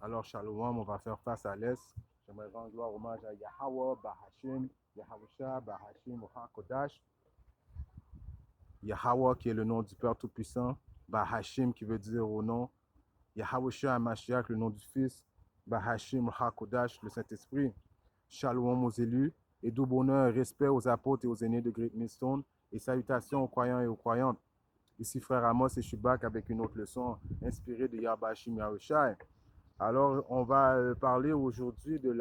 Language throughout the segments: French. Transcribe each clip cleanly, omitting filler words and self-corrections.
Alors, Shalom, on va faire face à l'Est. J'aimerais rendre gloire hommage à Yahweh, Bahashim, Yahusha, Bahashim, Kodash. Yahweh qui est le nom du Père Tout-Puissant, Bahashim qui veut dire au nom, Yahusha Mashiach, le nom du Fils, Bahashim, Kodash, le Saint-Esprit. Shalom aux élus, et doux bonheur et respect aux apôtres et aux aînés de Great Millstone, et salutations aux croyants et aux croyantes. Ici Frère Amos et Shubak avec une autre leçon inspirée de Yahbashim Yahushai. Alors, on va parler aujourd'hui de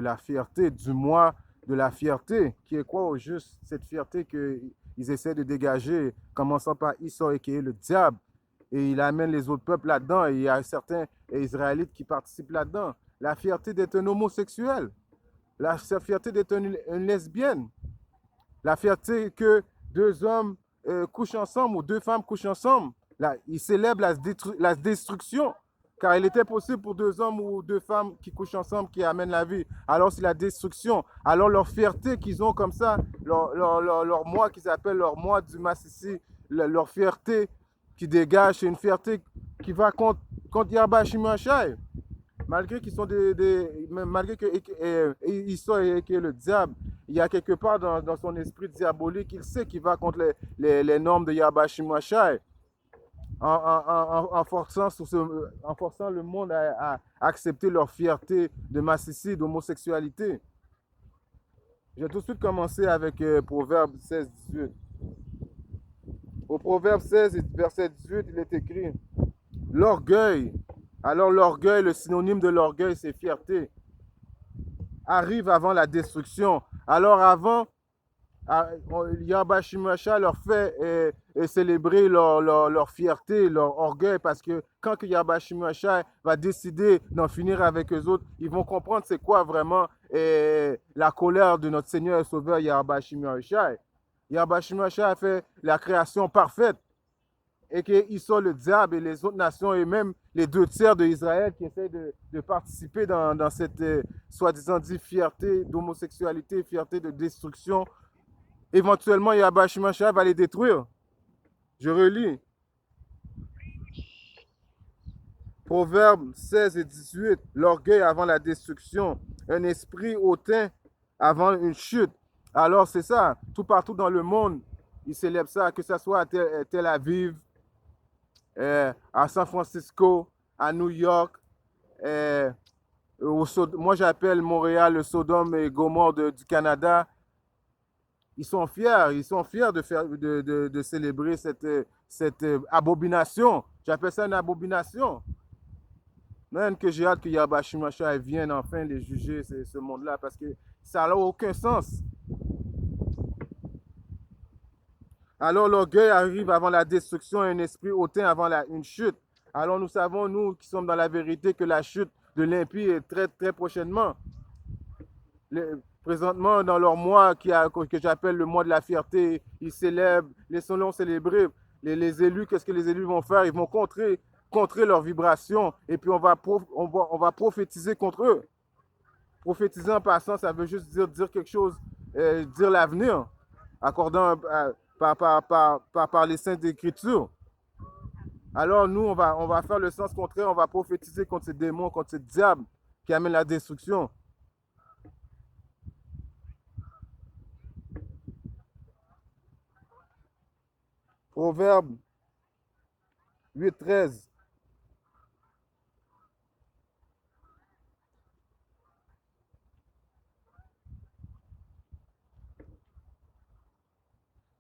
la fierté, du moi de la fierté, qui est quoi au juste? Cette fierté qu'ils essaient de dégager, commençant par Issa, qui est le diable, et il amène les autres peuples là-dedans, et il y a certains Israélites qui participent là-dedans. La fierté d'être un homosexuel, la fierté d'être une lesbienne, la fierté que deux hommes couchent ensemble ou deux femmes couchent ensemble. Là, ils célèbrent la destruction, car il était possible pour deux hommes ou deux femmes qui couchent ensemble qui amènent la vie. Alors c'est la destruction. Alors leur fierté qu'ils ont comme ça, leur moi qu'ils appellent leur moi du Massissi, leur fierté qui dégage, c'est une fierté qui va contre Yahba Shimashai. Malgré qu'ils sont malgré qu'ils sont qui est le diable, il y a quelque part dans son esprit diabolique, il sait qu'il va contre les normes de Yahba Shimashai en forçant le monde à accepter leur fierté de massicide, d'homosexualité. Je vais tout de suite commencer avec Proverbe 16-18. Au Proverbe 16, verset 18, il est écrit l'orgueil. Alors l'orgueil, le synonyme de l'orgueil, c'est fierté. Arrive avant la destruction. Alors avant, Yahba Shimashai leur fait célébrer leur fierté, leur orgueil, parce que quand Yahba Shimashai va décider d'en finir avec eux autres, ils vont comprendre c'est quoi vraiment la colère de notre Seigneur et Sauveur Yahba Shimashai. Yahba Shimashai a fait la création parfaite et qu'ils sont le diable et les autres nations et même les deux tiers d'Israël qui essaient de participer dans cette soi-disant dit fierté d'homosexualité, fierté de destruction. Éventuellement, Yahba Shimashai va les détruire. Je relis. Proverbes 16 et 18. L'orgueil avant la destruction. Un esprit hautain avant une chute. Alors, c'est ça. Tout partout dans le monde, ils célèbrent ça, que ce soit à Tel Aviv, à San Francisco, à New York. Moi, j'appelle Montréal le Sodome et Gomorre du Canada. Ils sont fiers de célébrer cette abomination. J'appelle ça une abomination. Même que j'ai hâte que Yahba Shimashai vienne enfin les juger, ce monde-là, parce que ça n'a aucun sens. Alors l'orgueil arrive avant la destruction et un esprit hautain avant une chute. Alors nous savons, nous qui sommes dans la vérité, que la chute de l'impie est très très prochainement. Présentement, dans leur mois que j'appelle le mois de la fierté, ils célèbrent, laissons-les célébrer. Les élus, qu'est-ce que les élus vont faire? Ils vont contrer leurs vibrations et puis on va prophétiser contre eux. Prophétiser en passant, ça veut juste dire quelque chose, dire l'avenir, accordant par les saintes écritures. Alors nous, on va faire le sens contraire, on va prophétiser contre ces démons, contre ces diables qui amènent la destruction. Proverbe 8-13.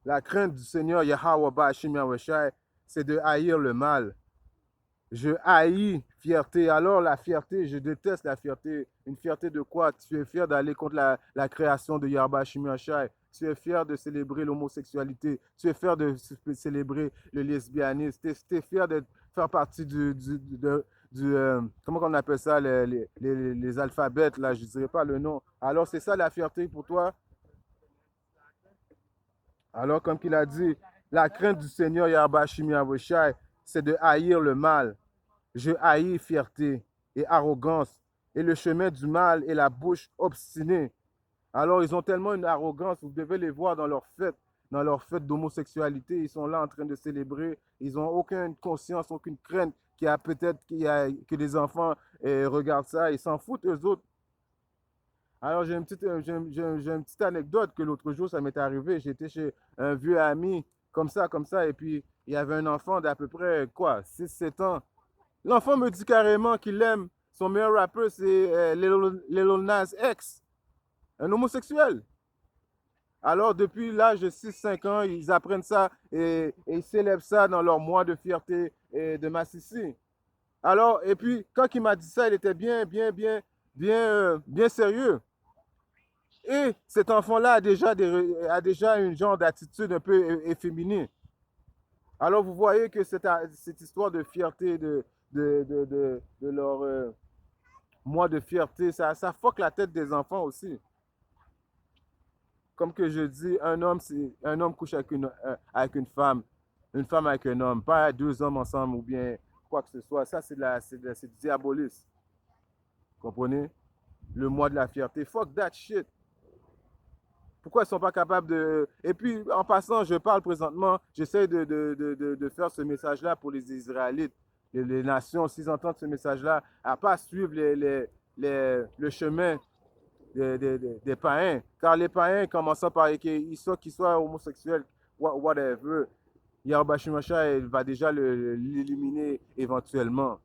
La crainte du Seigneur Yahweh Ba'ashim Yahushai, c'est de haïr le mal. Je haïs fierté. Alors la fierté, je déteste la fierté. Une fierté de quoi? Tu es fier d'aller contre la création de Yahweh Shimashai. Tu es fier de célébrer l'homosexualité. Tu es fier de célébrer le lesbianisme. Tu es fier de faire partie comment on appelle ça, les alphabets, là, je ne dirais pas le nom. Alors c'est ça la fierté pour toi? Alors comme qu'il a dit, la crainte du Seigneur Yahweh Shimashai, c'est de haïr le mal. Je haïs fierté et arrogance, et le chemin du mal et la bouche obstinée. Alors, ils ont tellement une arrogance, vous devez les voir dans leurs fêtes. dans leur fête d'homosexualité, ils sont là en train de célébrer, ils n'ont aucune conscience, aucune crainte que les enfants regardent ça, ils s'en foutent eux autres. Alors j'ai une petite anecdote que l'autre jour ça m'est arrivé, j'étais chez un vieux ami comme ça, et puis il y avait un enfant d'à peu près quoi, 6 7 ans. L'enfant me dit carrément qu'il aime, son meilleur rappeur c'est Lil Nas X, un homosexuel. Alors, depuis l'âge de 6 5 ans, ils apprennent ça et ils célèbrent ça dans leur mois de fierté et de Massissi. Alors, et puis, quand il m'a dit ça, il était bien sérieux. Et cet enfant-là a déjà une genre d'attitude un peu efféminée. Alors, vous voyez que cette histoire de fierté, de leur mois de fierté, ça fuck la tête des enfants aussi. Comme que je dis, un homme couche avec une femme avec un homme, pas deux hommes ensemble ou bien quoi que ce soit. Ça, c'est du diabolisme. Comprenez? Le mois de la fierté. Fuck that shit. Pourquoi ils ne sont pas capables de... Et puis, en passant, je parle présentement, j'essaie de faire ce message-là pour les Israélites, les nations, s'ils entendent ce message-là, à ne pas suivre le chemin des païens. Car les païens, commençant par qu'ils soient homosexuels, whatever, Yahweh Shemashah, il va déjà l'éliminer éventuellement.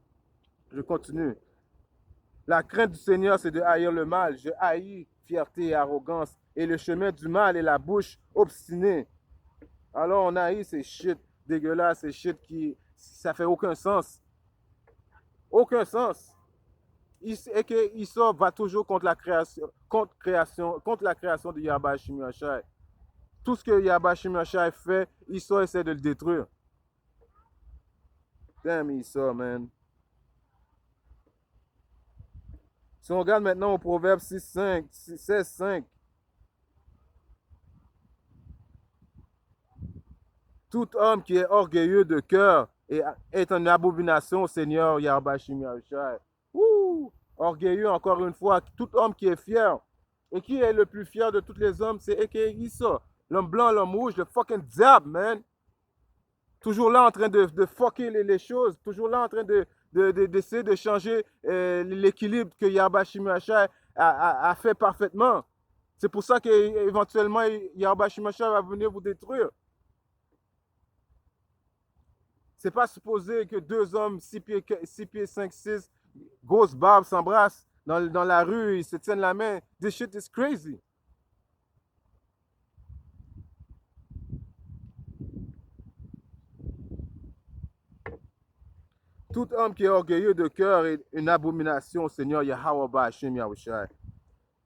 Je continue. La crainte du Seigneur, c'est de haïr le mal. Je haïs fierté et arrogance. Et le chemin du mal est la bouche obstinée. Alors on haït ces shit dégueulasses, ces shit qui... Ça fait aucun sens. Aucun sens. Et que Issa va toujours contre la création de Yahweh Shemashah. Tout ce que Yahweh Shemashah fait, Issa essaie de le détruire. Damn Issa, man. Si on regarde maintenant au Proverbe 16:5, tout homme qui est orgueilleux de cœur est une abomination au Seigneur Yahweh Shemashah. Orgueilleux, encore une fois, tout homme qui est fier. Et qui est le plus fier de tous les hommes, c'est A.K.A. Issa. L'homme blanc, l'homme rouge, le fucking diable, man. Toujours là en train de fucker les choses, toujours là en train d'essayer de changer l'équilibre que Yahweh Shemashah a fait parfaitement. C'est pour ça qu'éventuellement, Yahweh Shemashah va venir vous détruire. C'est pas supposé que deux hommes 6 pieds 5 6 grosses barbes s'embrassent dans la rue, ils se tiennent la main. This shit is crazy. Tout homme qui est orgueilleux de cœur est une abomination au Seigneur Yahweh Hashem Yahushua.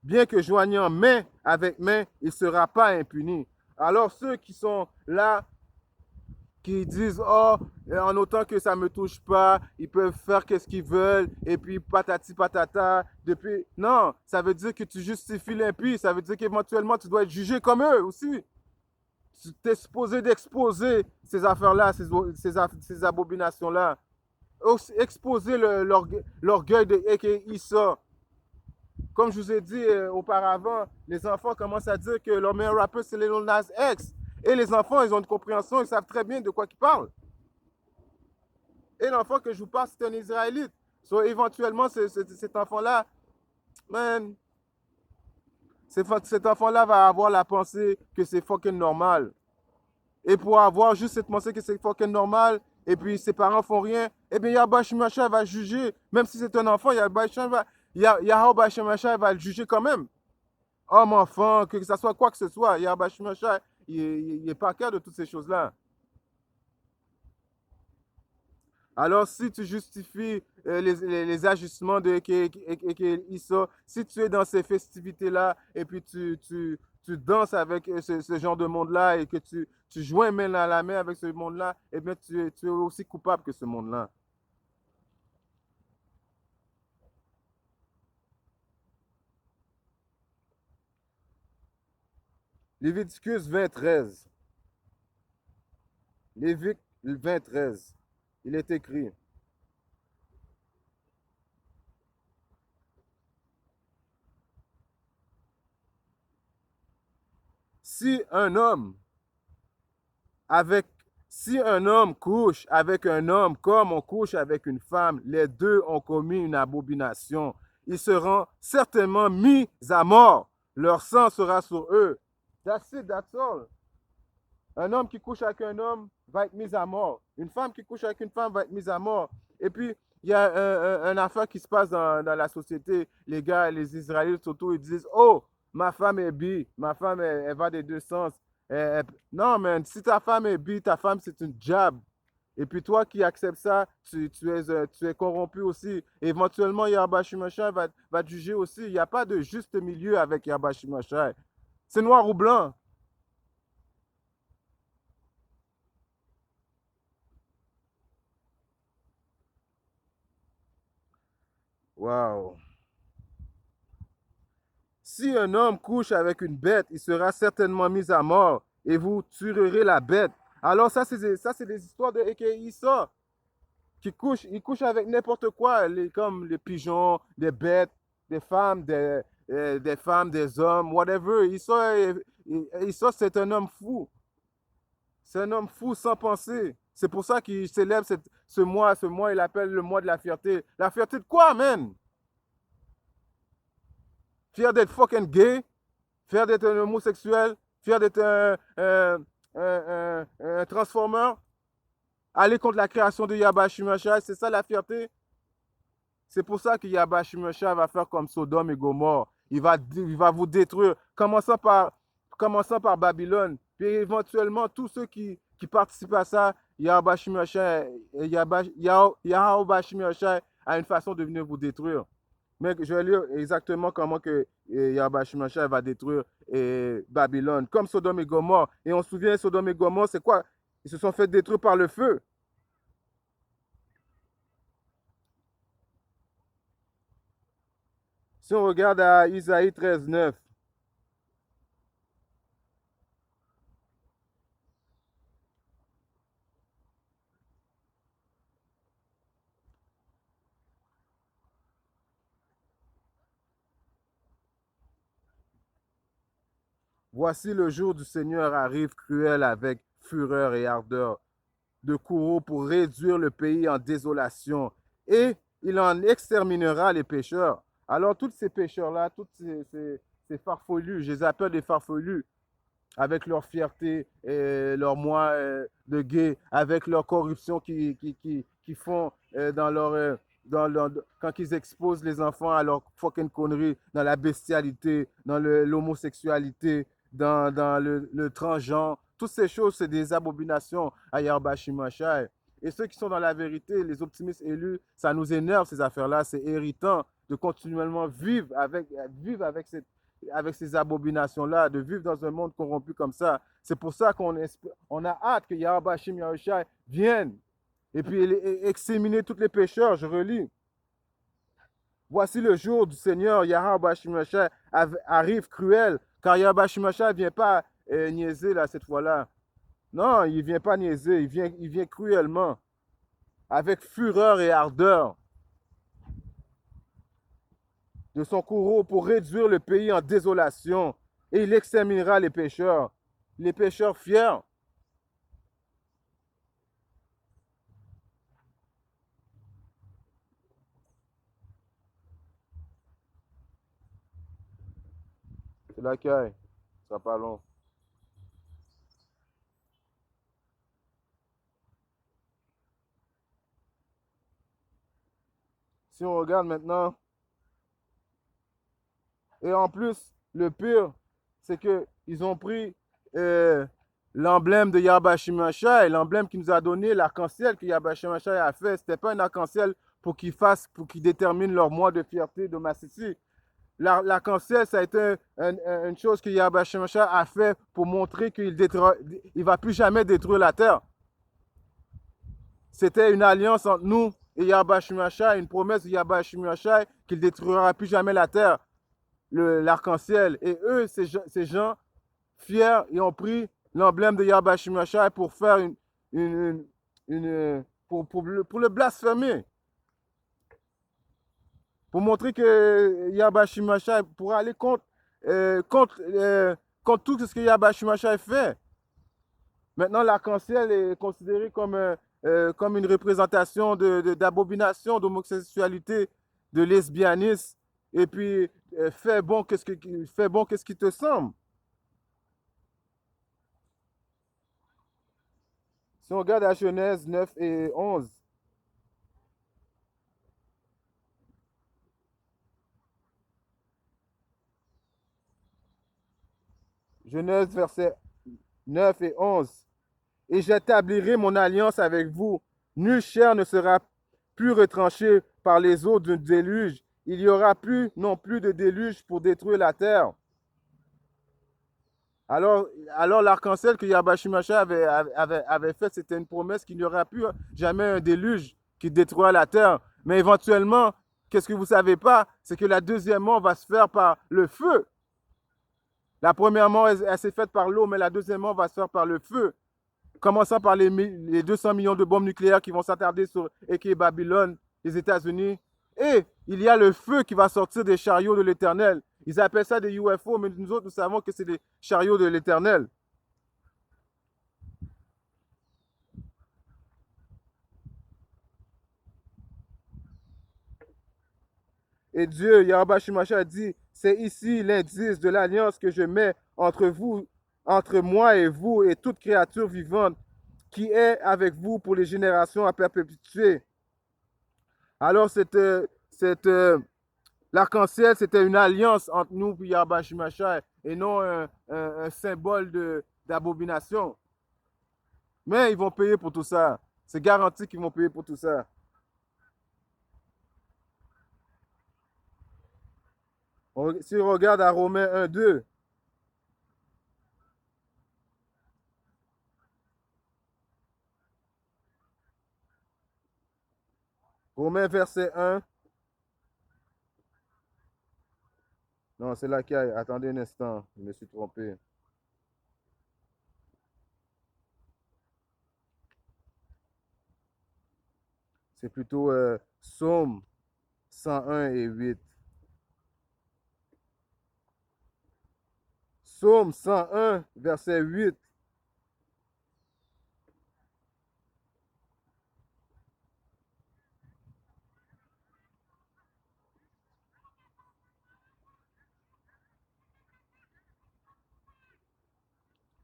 Bien que joignant main avec main, il ne sera pas impuni. Alors ceux qui sont là, qui disent, oh, en autant que ça ne me touche pas, ils peuvent faire ce qu'ils veulent, et puis patati patata, depuis... Non, ça veut dire que tu justifies l'impie, ça veut dire qu'éventuellement tu dois être jugé comme eux aussi. Tu es supposé d'exposer ces affaires-là, ces abominations-là. Exposer l'orgueil de Issa. Comme je vous ai dit auparavant, les enfants commencent à dire que leur meilleur rappeur, c'est Lil Nas X. Et les enfants, ils ont une compréhension, ils savent très bien de quoi ils parlent. Et l'enfant que je vous parle, c'est un Israélite. So, éventuellement, cet enfant-là, man, cet enfant-là va avoir la pensée que c'est fucking normal. Et pour avoir juste cette pensée que c'est fucking normal, et puis ses parents font rien, eh bien, Yahweh Shemashah va juger. Même si c'est un enfant, Yahweh Shemashah va le juger quand même. Homme, enfant, que ce soit quoi que ce soit, Yahweh Shemashah, il n'est pas clair de toutes ces choses-là. Alors, si tu justifies les ajustements de Issa, si tu es dans ces festivités-là et puis tu danses avec ce genre de monde-là et que tu joins main à la main avec ce monde-là, eh bien, tu es aussi coupable que ce monde-là. Léviticus 20:13. Lévitique 20:13. Il est écrit. Si un homme avec, si un homme couche avec un homme comme on couche avec une femme, les deux ont commis une abomination. Ils seront certainement mis à mort. Leur sang sera sur eux. That's it, that's all. Un homme qui couche avec un homme va être mis à mort. Une femme qui couche avec une femme va être mise à mort. Et puis, il y a un affaire qui se passe dans la société. Les gars, les Israélites surtout, ils disent, oh, ma femme est bi, ma femme, elle va des deux sens. Non, man, si ta femme est bi, ta femme, c'est une job. Et puis toi qui acceptes ça, tu es corrompu aussi. Éventuellement, Yahweh Shimashai va te juger aussi. Il n'y a pas de juste milieu avec Yahweh Shimashai. C'est noir ou blanc. Wow. Si un homme couche avec une bête, il sera certainement mis à mort et vous tuerez la bête. Alors ça, c'est des histoires de Issa qui couche, il couche avec n'importe quoi, comme les pigeons, des bêtes, des femmes, des hommes, whatever. Issa, c'est un homme fou. C'est un homme fou sans pensée. C'est pour ça qu'il célèbre ce mois. Ce mois, il appelle le mois de la fierté. La fierté de quoi, man? Fier d'être fucking gay? Fier d'être un homosexuel? Fier d'être un transformer? Aller contre la création de Yahweh Shimashai, c'est ça la fierté? C'est pour ça que Yahweh Shimashai va faire comme Sodome et Gomorre. Il va vous détruire, commençant par Babylone. Puis éventuellement, tous ceux qui participent à ça, Yahweh Shimashai a une façon de venir vous détruire. Mais je vais lire exactement comment que Yahweh Shimashai va détruire Babylone, comme Sodome et Gomorre. Et on se souvient, Sodome et Gomorre, c'est quoi? Ils se sont fait détruire par le feu. Si on regarde à Isaïe 13:9, voici le jour du Seigneur arrive cruel avec fureur et ardeur de courroux pour réduire le pays en désolation et il en exterminera les pécheurs. Alors, tous ces pécheurs-là, ces farfelus, je les appelle des farfelus, avec leur fierté, et leur moi de gay, avec leur corruption qui font dans quand ils exposent les enfants à leur fucking conneries, dans la bestialité, dans l'homosexualité, dans le transgenre. Toutes ces choses, c'est des abominations à Yahweh Shimashai. Et ceux qui sont dans la vérité, les optimistes élus, ça nous énerve ces affaires-là. C'est irritant de continuellement vivre avec ces abominations-là, de vivre dans un monde corrompu comme ça. C'est pour ça on a hâte que Yahweh Shim Yahushai vienne et puis exterminer tous les pécheurs. Je relis. Voici le jour du Seigneur, Yahweh Shim Yahushai arrive cruel, car Yahweh Shim Yahushai ne vient pas niaiser là, cette fois-là. Non, il ne vient pas niaiser, il vient cruellement, avec fureur et ardeur de son courroux pour réduire le pays en désolation et il exterminera les pécheurs fiers. C'est l'accueil, ça sera pas long. Si on regarde maintenant, et en plus, le pire, c'est qu'ils ont pris l'emblème de Yahweh Shimashai, l'emblème qu'il nous a donné, l'arc-en-ciel que Yahweh Shimashai a fait. Ce n'était pas un arc-en-ciel pour qu'ils déterminent leur mois de fierté, de massissi. L'arc-en-ciel, ça a été une chose que Yahweh Shimashai a fait pour montrer qu'il ne va plus jamais détruire la terre. C'était une alliance entre nous et Yahweh Shimashai, une promesse de Yahweh Shimashai qu'il ne détruira plus jamais la terre, l'arc-en-ciel. Et eux, ces gens fiers, ils ont pris l'emblème de Yahweh Shimashai pour faire pour le blasphémer. Pour montrer que Yahweh Shimashai, pour aller contre tout ce que Yahweh Shimashai fait. Maintenant, l'arc-en-ciel est considéré comme une représentation d'abomination, d'homosexualité, de lesbianisme. Et puis, fais bon, qu'est-ce qui te semble. Si on regarde à Genèse 9 et 11, Genèse verset 9 et 11. Et j'établirai mon alliance avec vous. Nulle chair ne sera plus retranchée par les eaux d'un déluge. Il n'y aura plus non plus de déluge pour détruire la terre. Alors l'arc-en-ciel que Yabashimasha avait fait, c'était une promesse qu'il n'y aura plus jamais un déluge qui détruira la terre. Mais éventuellement, qu'est-ce que vous ne savez pas? C'est que la deuxième mort va se faire par le feu. La première mort, elle s'est faite par l'eau, mais la deuxième mort va se faire par le feu. Commençant par les 200 millions de bombes nucléaires qui vont s'attarder sur et Babylone, les États-Unis. Et il y a le feu qui va sortir des chariots de l'Éternel. Ils appellent ça des UFO, mais nous autres, nous savons que c'est des chariots de l'Éternel. Et Dieu, Yahweh Shimasha, dit, c'est ici l'indice de l'alliance que je mets entre vous, entre moi et vous et toute créature vivante qui est avec vous pour les générations à perpétuer. Alors, l'arc-en-ciel, c'était une alliance entre nous et Yahweh Shimasha et non un symbole d'abomination. Mais ils vont payer pour tout ça. C'est garanti qu'ils vont payer pour tout ça. Si on regarde à Romains 1, 2, Romains verset 1, non, c'est là qu'il y a, attendez un instant, je me suis trompé. C'est plutôt Psaume 101 et 8. Psaume 101, verset 8.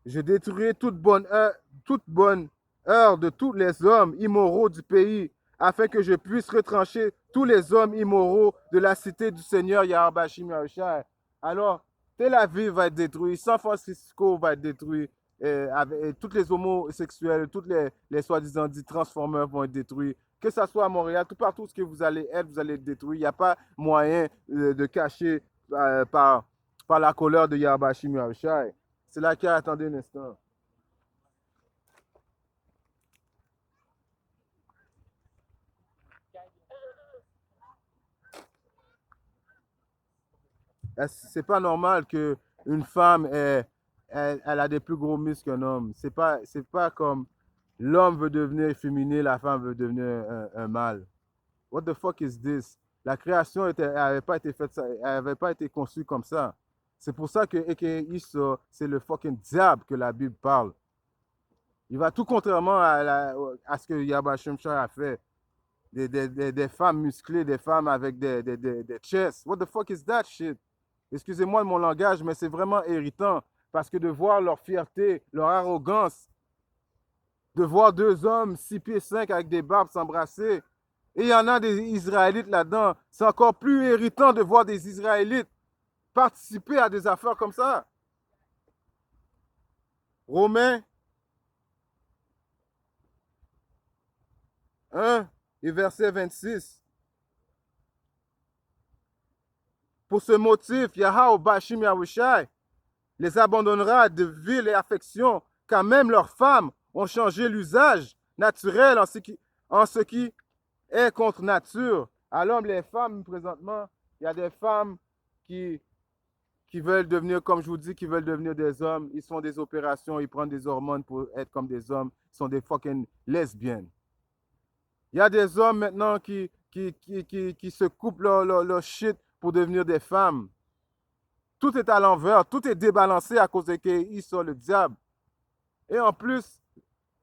Je détruirai toute bonne heure de tous les hommes immoraux du pays, afin que je puisse retrancher tous les hommes immoraux de la cité du Seigneur Yahweh Yahushua. Alors, Tel Aviv va être détruit, San Francisco va être détruit, toutes les homosexuels, toutes les soi-disant dits transformeurs vont être détruits. Que ce soit à Montréal, tout partout ce que vous allez être détruit. Il n'y a pas moyen de cacher par la colère de Yahweh Yahushua. C'est là qu'il a attendu un instant. C'est pas normal qu'une femme elle a des plus gros muscles qu'un homme. C'est pas comme l'homme veut devenir efféminé, la femme veut devenir un mâle. What the fuck is this? La création n'avait pas été faite, elle n'avait pas été conçue comme ça. C'est pour ça que Issa, c'est le fucking diable que la Bible parle. Il va tout contrairement à ce que Yahweh Shemshah a fait. Des femmes musclées, des femmes avec des chests. What the fuck is that shit? Excusez-moi de mon langage, mais c'est vraiment irritant parce que de voir leur fierté, leur arrogance, de voir deux hommes 6 pieds 5 avec des barbes s'embrasser, et il y en a des Israélites là-dedans, c'est encore plus irritant de voir des Israélites participer à des affaires comme ça. Romains 1 et verset 26. Pour ce motif, Yahweh Bashim Yahushai les abandonnera de villes et affections, car même leurs femmes ont changé l'usage naturel en ce qui est contre nature. Alors les femmes, présentement, il y a des femmes qui veulent devenir, comme je vous dis, qui veulent devenir des hommes. Ils font des opérations, ils prennent des hormones pour être comme des hommes. Ils sont des fucking lesbiennes. Il y a des hommes maintenant qui se coupent leur shit pour devenir des femmes. Tout est à l'envers, tout est débalancé à cause de qu'ils sont le diable. Et en plus,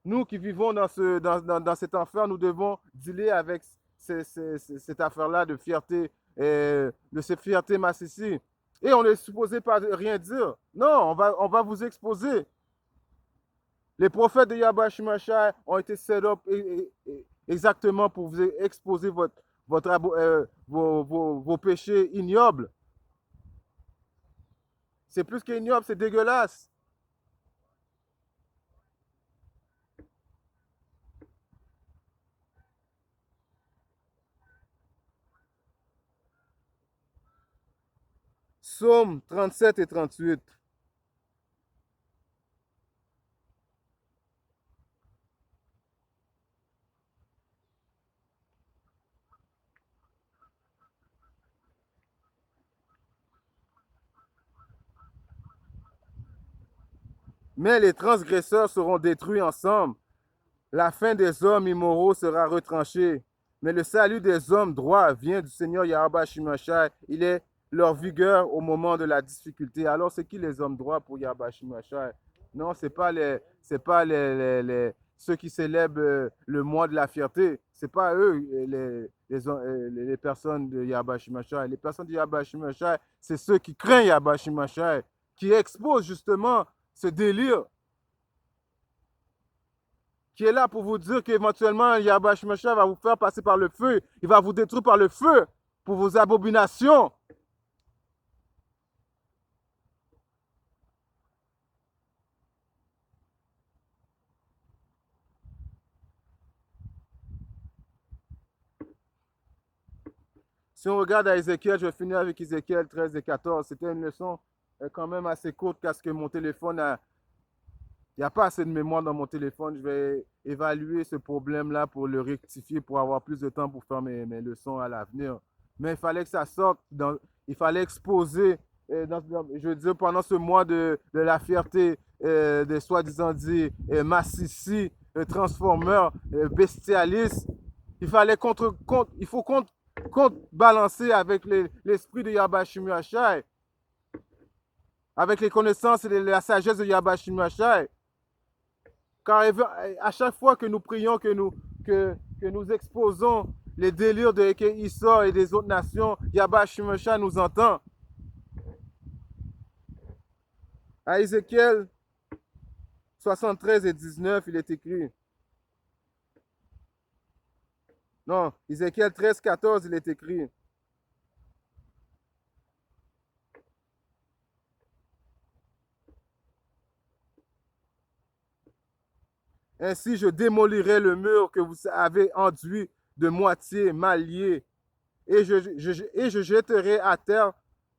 Nous qui vivons dans cet enfer, nous devons dealer avec cette affaire-là de fierté, de cette fierté massive. Et on est supposé pas rien dire. Non, on va vous exposer. Les prophètes de Yahweh Shemashai ont été set up exactement pour vous exposer vos péchés ignobles. C'est plus qu'ignoble, c'est dégueulasse. Psaume 37 et 38. Mais les transgresseurs seront détruits ensemble. La fin des hommes immoraux sera retranchée. Mais le salut des hommes droits vient du Seigneur Yahweh Shemashai. Il est leur vigueur au moment de la difficulté. Alors, c'est qui les hommes droits pour Yahweh Shemashai? Non, ce n'est pas, ceux qui célèbrent le mois de la fierté. Ce n'est pas eux, les personnes de Yahweh Shemashai. Les personnes de Yahweh Shemashai, c'est ceux qui craignent Yahweh Shemashai, qui exposent justement ce délire, qui est là pour vous dire qu'éventuellement, Yahweh Shemashai va vous faire passer par le feu. Il va vous détruire par le feu pour vos abominations. Si on regarde à Ézéchiel, je vais finir avec Ézéchiel 13 et 14. C'était une leçon quand même assez courte parce que mon téléphone a, il n'y a pas assez de mémoire dans mon téléphone. Je vais évaluer ce problème-là pour le rectifier, pour avoir plus de temps pour faire mes leçons à l'avenir. Mais il fallait que ça sorte, il fallait exposer, je veux dire, pendant ce mois de la fierté, des soi-disant dit massici, transformeurs, bestialistes. Il fallait il faut contrebalancer avec l'esprit de Yahweh Shemashai, avec les connaissances et la sagesse de Yahweh Shemashai. Car à chaque fois que nous prions, que nous exposons les délires de Eke Issa et des autres nations, Yahweh Shemashai nous entend. À Ézéchiel 73 et 19, il est écrit. Non, Ézéchiel 13, 14, il est écrit. Ainsi, je démolirai le mur que vous avez enduit de moitié mal lié, et je jetterai à terre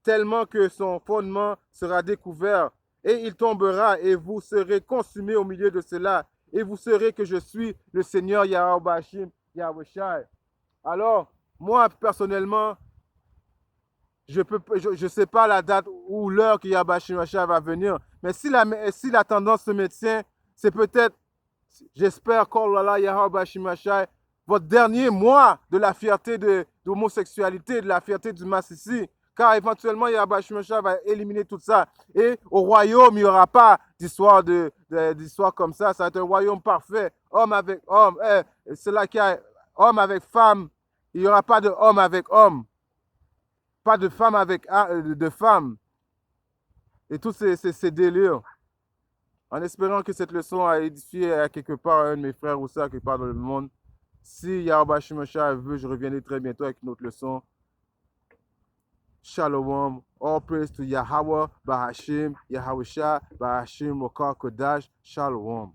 tellement que son fondement sera découvert, et il tombera, et vous serez consumés au milieu de cela, et vous saurez que je suis le Seigneur Yahweh Yahushai. Alors, moi, personnellement, je sais pas la date ou l'heure que Yahweh va venir, mais si la tendance se maintient, c'est peut-être, j'espère, qu'Allah Yahweh Shimashai, votre dernier mois de la fierté de l'homosexualité, de la fierté du massici, car éventuellement Yahweh Shimashai va éliminer tout ça. Et au royaume, il n'y aura pas d'histoire d'histoire comme ça. Ça va être un royaume parfait, homme avec homme. C'est là qu'il y a homme avec femme. Il n'y aura pas de homme avec homme, pas de femme avec de femme. Et tous ces délires. En espérant que cette leçon a édifié à quelque part un de mes frères ou sœurs quelque part dans le monde. Si Yahweh Shemashai veut, je reviendrai très bientôt avec une autre leçon. Shalom. All praise to Yahweh, Bahashim, Yahweh Shah, Bahashim, Mokar Kodash. Shalom.